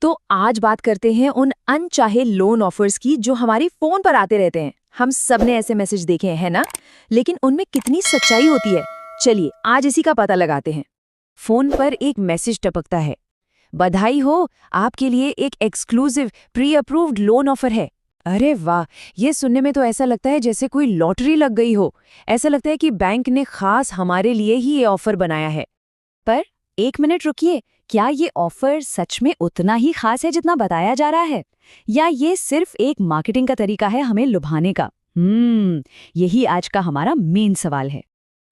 तो आज बात करते हैं उन अनचाहे लोन ऑफर्स की जो हमारी फोन पर आते रहते हैं। हम सबने ऐसे मैसेज देखे हैं ना, लेकिन उनमें कितनी सच्चाई होती है, चलिए आज इसी का पता लगाते हैं। फोन पर एक मैसेज टपकता है, बधाई हो, आपके लिए एक exclusive pre approved loan offer है। अरे वाह, ये सुनने में तो ऐसा लगता है जैसे कोई लॉटरी लग गई हो। ऐसा लगता है कि बैंक ने खास हमारे लिए ही ये ऑफर बनाया है। पर एक मिनट रुकिए, क्या ये ऑफर सच में उतना ही खास है जितना बताया जा रहा है, या ये सिर्फ एक मार्केटिंग का तरीका है हमें लुभाने का? यही आज का हमारा मेन सवाल है।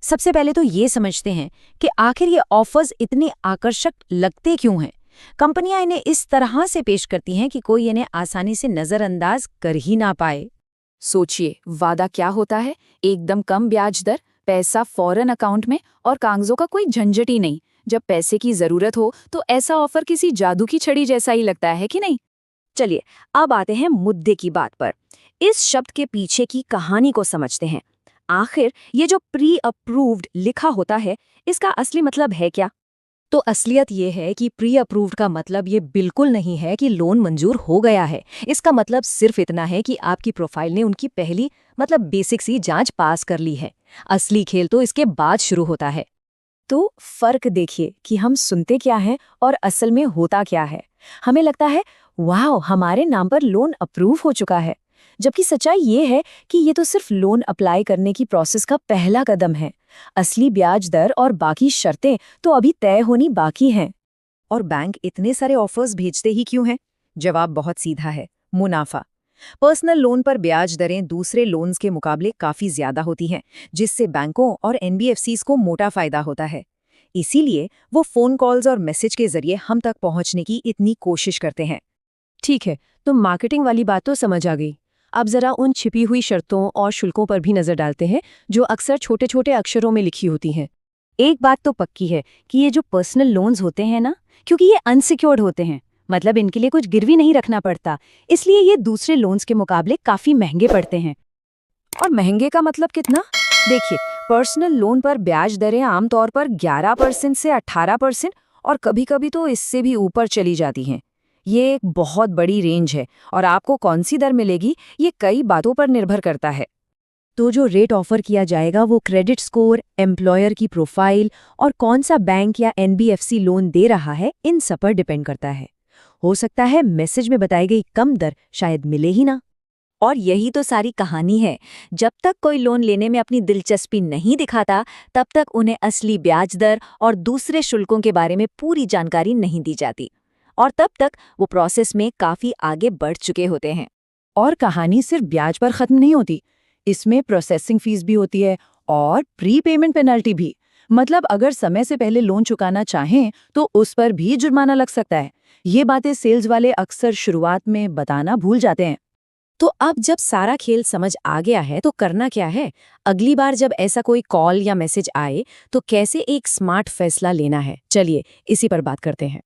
सबसे पहले तो ये समझते हैं कि आखिर ये ऑफर्स इतने आकर्षक लगते क्यों हैं। कंपनियां इन्हें इस तरह से पेश करती हैं कि कोई इन्हें आसानी से नजरअंदाज कर ही ना पाए। सोचिए, वादा क्या होता है? एकदम कम ब्याज दर, पैसा फौरन अकाउंट में और कागजों का कोई झंझट ही नहीं। जब पैसे की जरूरत हो तो ऐसा ऑफर किसी जादू की छड़ी जैसा ही लगता है कि नहीं? चलिए अब आते हैं मुद्दे की बात पर। इस शब्द के पीछे की कहानी को समझते हैं। आखिर ये जो प्री अप्रूव्ड लिखा होता है, इसका असली मतलब है क्या? तो असलियत ये है कि प्री अप्रूव्ड का मतलब ये बिल्कुल नहीं है कि लोन मंजूर हो गया है। इसका मतलब सिर्फ इतना है कि आपकी प्रोफाइल ने उनकी पहली बेसिक सी जांच पास कर ली है। असली खेल तो इसके बाद शुरू होता है। तो फर्क देखिए कि हम सुनते क्या हैं और असल में होता क्या है। हमें लगता है वाह, हमारे नाम पर लोन अप्रूव हो चुका है, जबकि सच्चाई ये है कि ये तो सिर्फ लोन अप्लाई करने की प्रोसेस का पहला कदम है। असली ब्याज दर और बाकी शर्तें तो अभी तय होनी बाकी हैं। और बैंक इतने सारे ऑफर्स भेजते ही क्यों हैं? जवाब बहुत सीधा है, मुनाफा। पर्सनल लोन पर ब्याज दरें दूसरे लोन्स के मुकाबले काफी ज्यादा होती हैं, जिससे बैंकों और एनबीएफसीज को मोटा फायदा होता है। इसीलिए वो फोन कॉल्स और मैसेज के जरिए हम तक पहुंचने की इतनी कोशिश करते हैं। ठीक है, तो मार्केटिंग वाली बात तो समझ आ गई। अब जरा उन छिपी हुई शर्तों और शुल्कों पर भी नजर डालते हैं, जो अक्सर छोटे छोटे अक्षरों में लिखी होती हैं। एक बात तो पक्की है कि ये जो पर्सनल लोन्स होते हैं ना, क्योंकि ये अनसिक्योर्ड होते हैं, मतलब इनके लिए कुछ गिरवी नहीं रखना पड़ता, इसलिए ये दूसरे लोन्स के मुकाबले काफी महंगे पड़ते हैं। और महंगे का मतलब कितना? देखिए, पर्सनल लोन पर ब्याज दरें आमतौर पर 11% से 18% और कभी-कभी तो इससे भी ऊपर चली जाती हैं। ये एक बहुत बड़ी रेंज है और आपको कौन सी दर मिलेगी ये कई बातों पर निर्भर करता है। तो जो रेट ऑफर किया जाएगा वो क्रेडिट स्कोर, एम्प्लॉयर की प्रोफाइल और कौन सा बैंक या एनबीएफसी लोन दे रहा है, इन सब पर डिपेंड करता है। हो सकता है मैसेज में बताई गई कम दर शायद मिले ही ना। और यही तो सारी कहानी है। जब तक कोई लोन लेने में अपनी दिलचस्पी नहीं दिखाता, तब तक उन्हें असली ब्याज दर और दूसरे शुल्कों के बारे में पूरी जानकारी नहीं दी जाती, और तब तक वो प्रोसेस में काफी आगे बढ़ चुके होते हैं। और कहानी सिर्फ ब्याज पर खत्म नहीं होती, इसमें प्रोसेसिंग फीस भी होती है और प्री पेमेंट पेनल्टी भी। मतलब अगर समय से पहले लोन चुकाना चाहें तो उस पर भी जुर्माना लग सकता है। ये बातें सेल्स वाले अक्सर शुरुआत में बताना भूल जाते हैं। तो अब जब सारा खेल समझ आ गया है तो करना क्या है? अगली बार जब ऐसा कोई कॉल या मैसेज आए तो कैसे एक स्मार्ट फैसला लेना है, चलिए इसी पर बात करते हैं।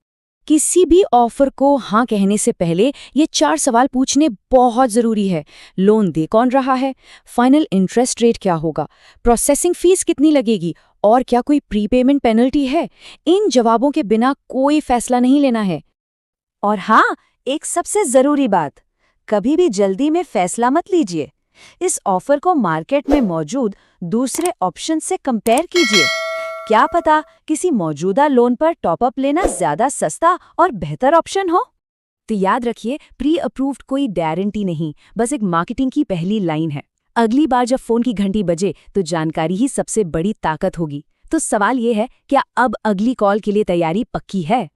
किसी भी ऑफर को हाँ कहने से पहले ये 4 सवाल पूछने बहुत जरूरी है। लोन दे कौन रहा है? फाइनल इंटरेस्ट रेट क्या होगा? प्रोसेसिंग फीस कितनी लगेगी? और क्या कोई प्रीपेमेंट पेनल्टी है? इन जवाबों के बिना कोई फैसला नहीं लेना है। और हाँ, एक सबसे जरूरी बात, कभी भी जल्दी में फैसला मत लीजिए। इस ऑफर को मार्केट में मौजूद दूसरे ऑप्शन से कंपेयर कीजिए। क्या पता किसी मौजूदा लोन पर टॉपअप लेना ज्यादा सस्ता और बेहतर ऑप्शन हो। तो याद रखिए, प्री अप्रूव्ड कोई गारंटी नहीं, बस एक मार्केटिंग की पहली लाइन है। अगली बार जब फोन की घंटी बजे तो जानकारी ही सबसे बड़ी ताकत होगी। तो सवाल ये है, क्या अब अगली कॉल के लिए तैयारी पक्की है?